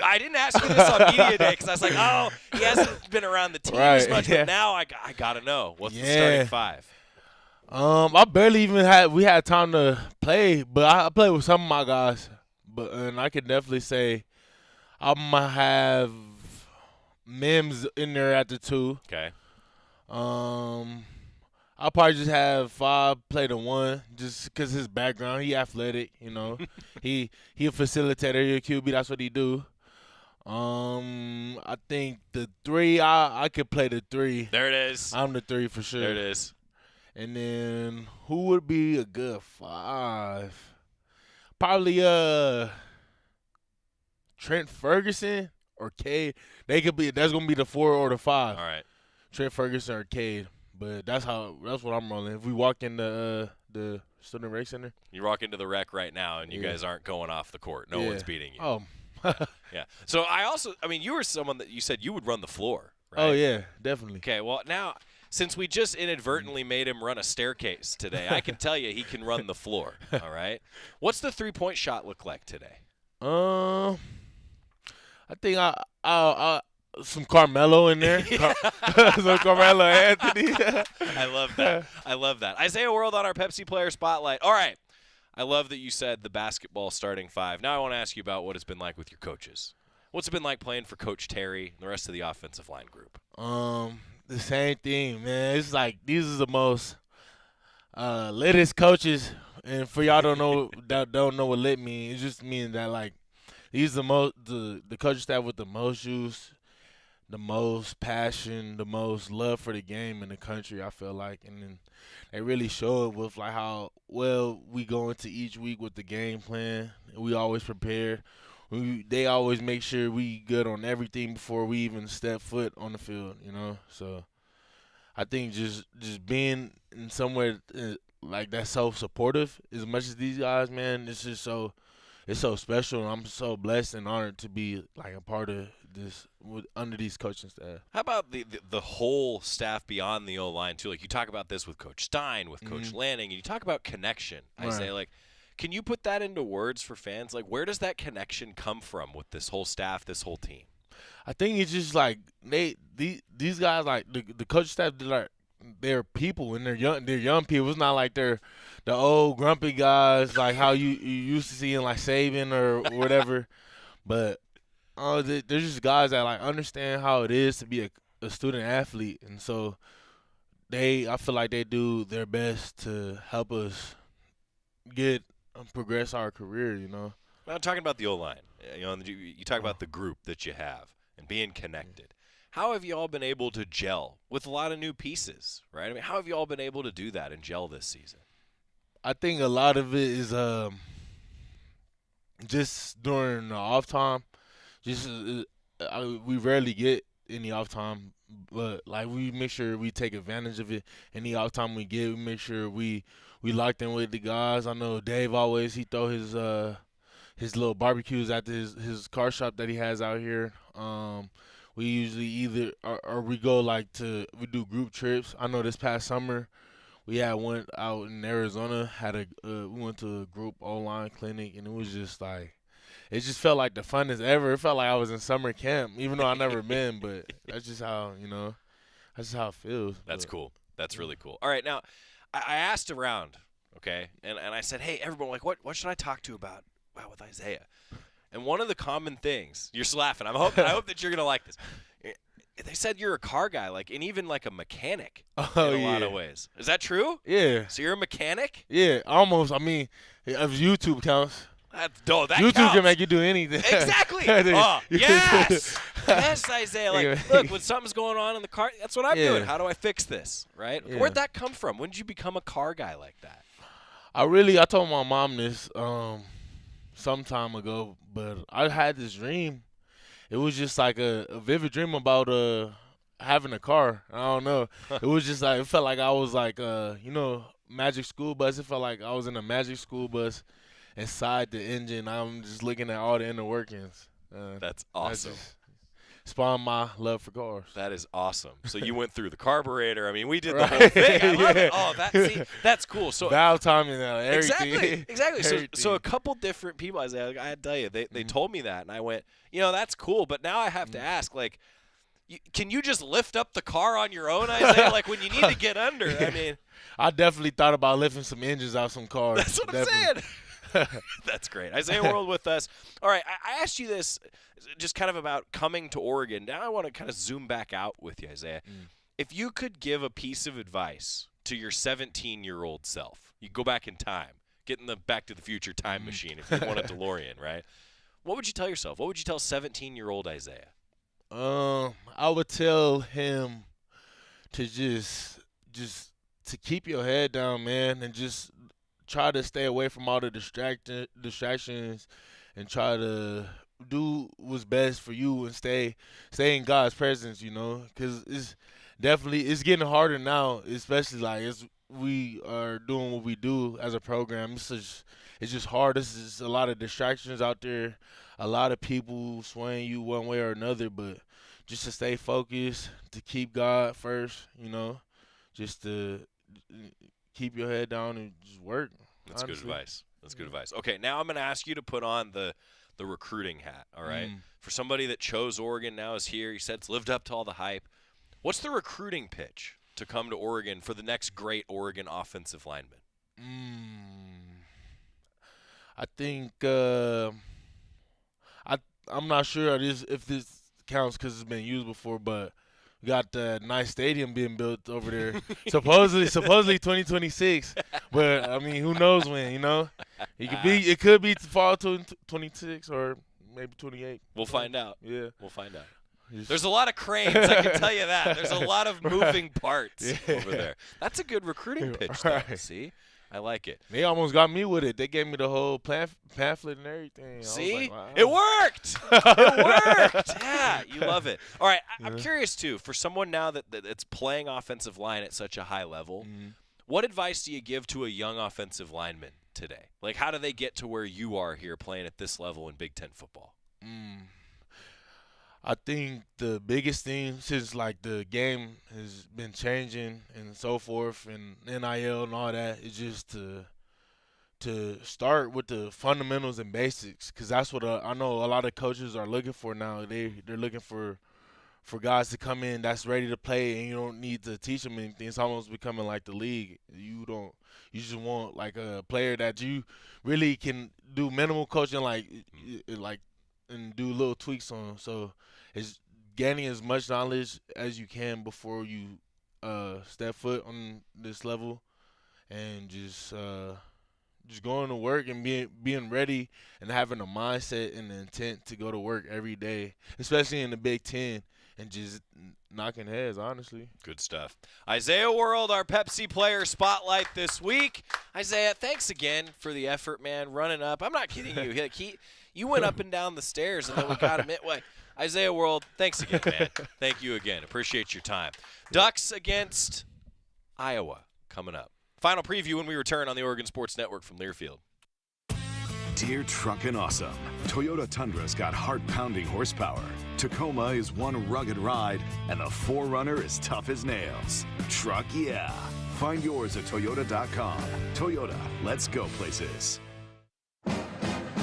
I didn't ask you this on Media Day because I was like, oh, he hasn't been around the team as much, but now I got to know. What's the starting 5? I barely even had time to play, but I played with some of my guys. And I could definitely say I'm gonna have Mims in there at the 2. Okay. I'll probably just have 5 play the 1 just because his background. He athletic, you know. he a facilitator. He a QB. That's what he do. I think the 3, I could play the 3. There it is. I'm the 3 for sure. There it is. And then who would be a good 5? Probably Trent Ferguson or Cade. That's gonna be the 4 or the 5. All right. Trent Ferguson or Cade. But that's what I'm rolling. If we walk in the Student Rec Center. You walk into the rec right now, and you guys aren't going off the court. No one's beating you. Oh. Yeah. So you were someone that you said you would run the floor, right? Oh, yeah, definitely. Okay, well, now, since we just inadvertently made him run a staircase today, I can tell you he can run the floor, all right? What's the three-point shot look like today? I think I some Carmelo in there. Some Carmelo Anthony. I love that. I love that. Isaiah World on our Pepsi Player Spotlight. All right. I love that you said the basketball starting 5. Now I want to ask you about what it's been like with your coaches. What's it been like playing for Coach Terry and the rest of the offensive line group? The same thing, man. It's like these are the most litest coaches, and for y'all don't know what lit means, it just means that like these are the coaching staff with the most juice, the most passion, the most love for the game in the country, I feel like. And then they really show it with like how well we go into each week with the game plan. We always prepared. They always make sure we good on everything before we even step foot on the field, you know. So I think just being in somewhere like that's so supportive as much as these guys, man, it's just it's so special. I'm so blessed and honored to be like a part of this under these coaching staff. How about the whole staff beyond the O-line too? Like you talk about this with Coach Stein, with Coach Lanning, and you talk about connection. I say, like, can you put that into words for fans? Like, where does that connection come from with this whole staff, this whole team? I think it's just like these guys, like the coaching staff, they're people and they're young people. It's not like they're the old grumpy guys like how you used to see in like Saban or whatever. But they're just guys that like understand how it is to be a student athlete, and so I feel like they do their best to help us progress our career, you know. I'm talking about the O-line. You know, you talk about the group that you have and being connected. How have you all been able to gel with a lot of new pieces, right? I mean, how have you all been able to do that and gel this season? I think a lot of it is just during the off time. We rarely get any off time, but like we make sure we take advantage of it. Any off time we get, we make sure we locked in with the guys. I know Dave he throw his little barbecues at his car shop that he has out here. We usually either or we go we do group trips. I know this past summer we had one out in Arizona. We went to a group O-line clinic, and it was just like, it just felt like the funnest ever. It felt like I was in summer camp, even though I've never been. But that's just how that's just how it feels. That's cool. That's really cool. All right, now I asked around, okay, and I said, hey, everyone, like, what should I talk to about with Isaiah? And one of the common things, you're laughing. I hope that you're gonna like this. They said you're a car guy, and even like a mechanic in a lot of ways. Is that true? Yeah. So you're a mechanic? Yeah, almost. I mean, if YouTube counts. That YouTube counts. Can make you do anything. Exactly. Yes. Yes, Isaiah. Like, look, when something's going on in the car, that's what I'm doing. How do I fix this? Right? Yeah. Where'd that come from? When did you become a car guy like that? I told my mom this some time ago, but I had this dream. It was just like a vivid dream about having a car. I don't know. It was just like, it felt like I was like Magic School Bus. It felt like I was in a Magic School Bus inside the engine. I'm just looking at all the inner workings. That's awesome. Spawned my love for cars. That is awesome. So you went through the carburetor. I mean, we did the whole thing. I love it. Oh, that's cool. So valve timing, everything. Exactly. So a couple different people, Isaiah, I had to tell you, they told me that, and I went, that's cool. But now I have to ask, like, can you just lift up the car on your own, Isaiah? Like when you need to get under. I mean, I definitely thought about lifting some engines out some cars. That's what I'm saying. That's great. Isaiah World with us. All right, I asked you this just kind of about coming to Oregon. Now I want to kind of zoom back out with you, Isaiah. If you could give a piece of advice to your 17-year-old self, you go back in time, get in the Back to the Future time machine if you want a DeLorean, right? What would you tell yourself? What would you tell 17-year-old Isaiah? I would tell him to just to keep your head down, man, and just try to stay away from all the distractions and try to do what's best for you and stay in God's presence, you know, because it's getting harder now, especially like as we are doing what we do as a program. It's just hard. There's a lot of distractions out there, a lot of people swaying you one way or another, but just to stay focused, to keep God first, you know, just to keep your head down and just work. That's honestly. Good advice. That's good advice. Okay, now I'm going to ask you to put on the recruiting hat, all right? For somebody that chose Oregon, now is here, you said it's lived up to all the hype. What's the recruiting pitch to come to Oregon for the next great Oregon offensive lineman? I think I'm not sure if this counts because it's been used before, but we got the nice stadium being built over there. supposedly 2026, but I mean, who knows when? You know, it could be fall 2026 or maybe 28. We'll find out. Yeah, we'll find out. There's a lot of cranes, I can tell you that. There's a lot of moving parts over there. That's a good recruiting pitch, though. Right. See? I like it. They almost got me with it. They gave me the whole pamphlet and everything. See? Like, wow. It worked. It worked. Yeah, you love it. All right, I'm curious, too, for someone now that's playing offensive line at such a high level, what advice do you give to a young offensive lineman today? Like, how do they get to where you are here playing at this level in Big Ten football? I think the biggest thing since like the game has been changing and so forth and NIL and all that is just to start with the fundamentals and basics, because that's what I know a lot of coaches are looking for now. They're looking for guys to come in that's ready to play, and you don't need to teach them anything. It's almost becoming like the league. You just want like a player that you really can do minimal coaching like and do little tweaks on. So it's gaining as much knowledge as you can before you step foot on this level, and just going to work and being ready and having a mindset and the intent to go to work every day, especially in the Big Ten, and just knocking heads, honestly. Good stuff. Isaiah World, our Pepsi Player Spotlight this week. Isaiah, thanks again for the effort, man, running up. I'm not kidding you. You went up and down the stairs, and then we got him in. Isaiah World, thanks again, man. Thank you again. Appreciate your time. Ducks against Iowa coming up. Final preview when we return on the Oregon Sports Network from Learfield. Dear Truckin' Awesome, Toyota Tundra's got heart-pounding horsepower. Tacoma is one rugged ride, and the 4Runner is tough as nails. Truck yeah. Find yours at Toyota.com. Toyota, let's go places.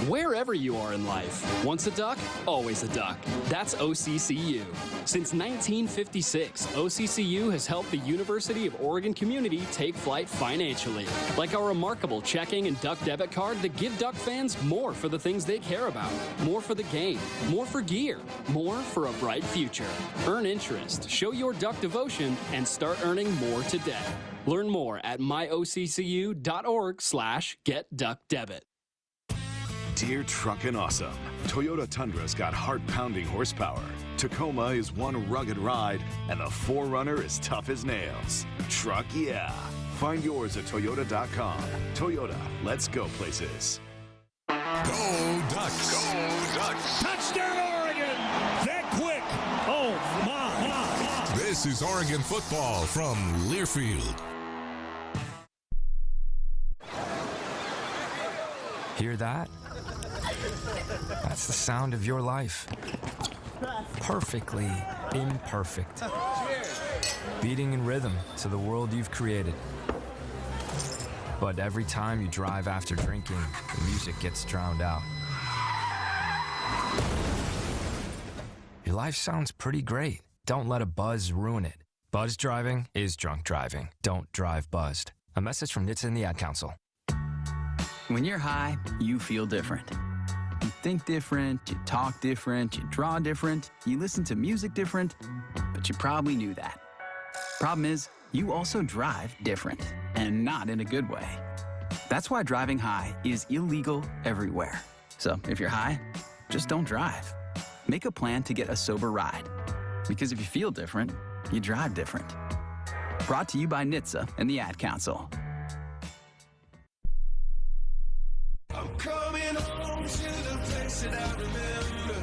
Wherever you are in life, once a duck, always a duck. That's OCCU. Since 1956, OCCU has helped the University of Oregon community take flight financially. Like our remarkable checking and duck debit card that give duck fans more for the things they care about. More for the game, more for gear, more for a bright future. Earn interest, show your duck devotion, and start earning more today. Learn more at myoccu.org/getduckdebit. Dear Truckin' Awesome, Toyota Tundra's got heart-pounding horsepower. Tacoma is one rugged ride, and the 4Runner is tough as nails. Truck yeah. Find yours at Toyota.com. Toyota, let's go places. Go Ducks! Go Ducks! Touchdown Oregon! That quick! Oh my! This is Oregon football from Learfield. Hear that? That's the sound of your life. Perfectly imperfect. Beating in rhythm to the world you've created. But every time you drive after drinking, the music gets drowned out. Your life sounds pretty great, don't let a buzz ruin it. Buzz driving is drunk driving. Don't drive buzzed. A message from NHTSA and the Ad Council. When you're high, you feel different. You think different, you talk different, you draw different, you listen to music different, but you probably knew that. Problem is, you also drive different, and not in a good way. That's why driving high is illegal everywhere. So if you're high, just don't drive. Make a plan to get a sober ride. Because if you feel different, you drive different. Brought to you by NHTSA and the Ad Council. I'm coming home to the place that I remember.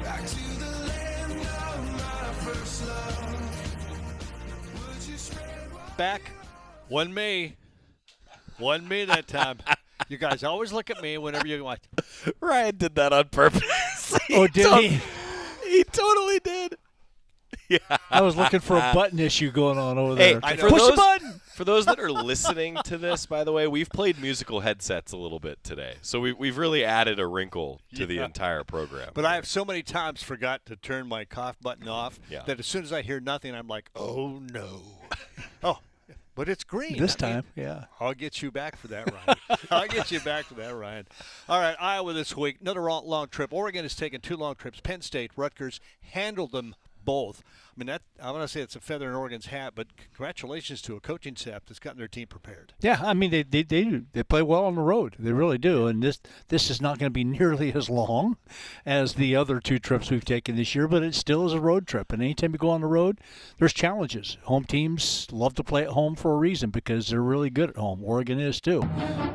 Back to the land of my first love. Would you spread Back 1 May. 1 May that time. You guys always look at me whenever you watch. Ryan did that on purpose. Oh, did he? He totally did. Yeah. I was looking for a button issue going on over there. Hey, Push the button! For those that are listening to this, by the way, we've played musical headsets a little bit today. So we've really added a wrinkle to the entire program. But I have so many times forgot to turn my cough button off that as soon as I hear nothing, I'm like, oh, no. Oh, but it's green. This time, yeah. I'll get you back for that, Ryan. I'll get you back for that, Ryan. All right, Iowa this week. Another long trip. Oregon has taken 2 long trips. Penn State, Rutgers handled them both. I mean, I want to say it's a feather in Oregon's hat, but congratulations to a coaching staff that's gotten their team prepared. Yeah, I mean, they play well on the road. They really do. And this is not going to be nearly as long as the other 2 trips we've taken this year, but it still is a road trip. And anytime you go on the road, there's challenges. Home teams love to play at home for a reason because they're really good at home. Oregon is too.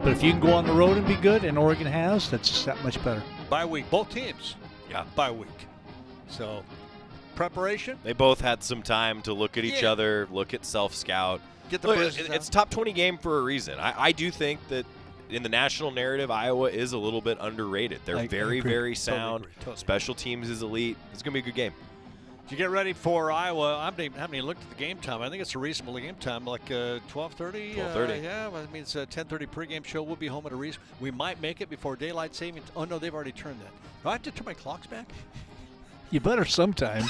But if you can go on the road and be good, and Oregon has, that's just that much better. Bye week. Both teams. Yeah. Bye week. So preparation. They both had some time to look at each other, look at self-scout. Get the it's a top 20 game for a reason. I do think that in the national narrative, Iowa is a little bit underrated. They're very sound. Totally. Special teams is elite. It's going to be a good game. You get ready for Iowa. I haven't even looked at the game time. I think it's a reasonable game time, like 12:30. 12:30. Yeah, I mean, it's a 10:30 pregame show. We'll be home at a reason. We might make it before daylight savings. Oh, no, they've already turned that. Do I have to turn my clocks back? You better sometime.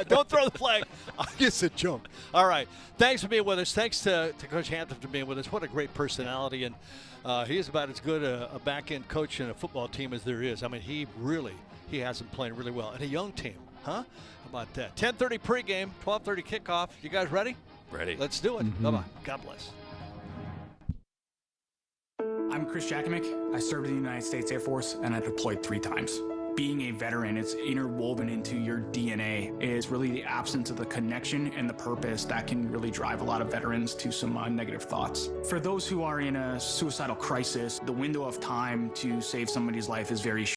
Don't throw the flag. It's a joke. All right. Thanks for being with us. Thanks to Coach Hampton for being with us. What a great personality. And he is about as good a back-end coach in a football team as there is. I mean, he has them playing really well. And a young team, huh? How about that? 10:30 pregame, 12:30 kickoff. You guys ready? Ready. Let's do it. Mm-hmm. Bye-bye. God bless. I'm Chris Hampton. I served in the United States Air Force, and I deployed 3 times. Being a veteran, it's interwoven into your DNA. It's really the absence of the connection and the purpose that can really drive a lot of veterans to some negative thoughts. For those who are in a suicidal crisis, the window of time to save somebody's life is very short.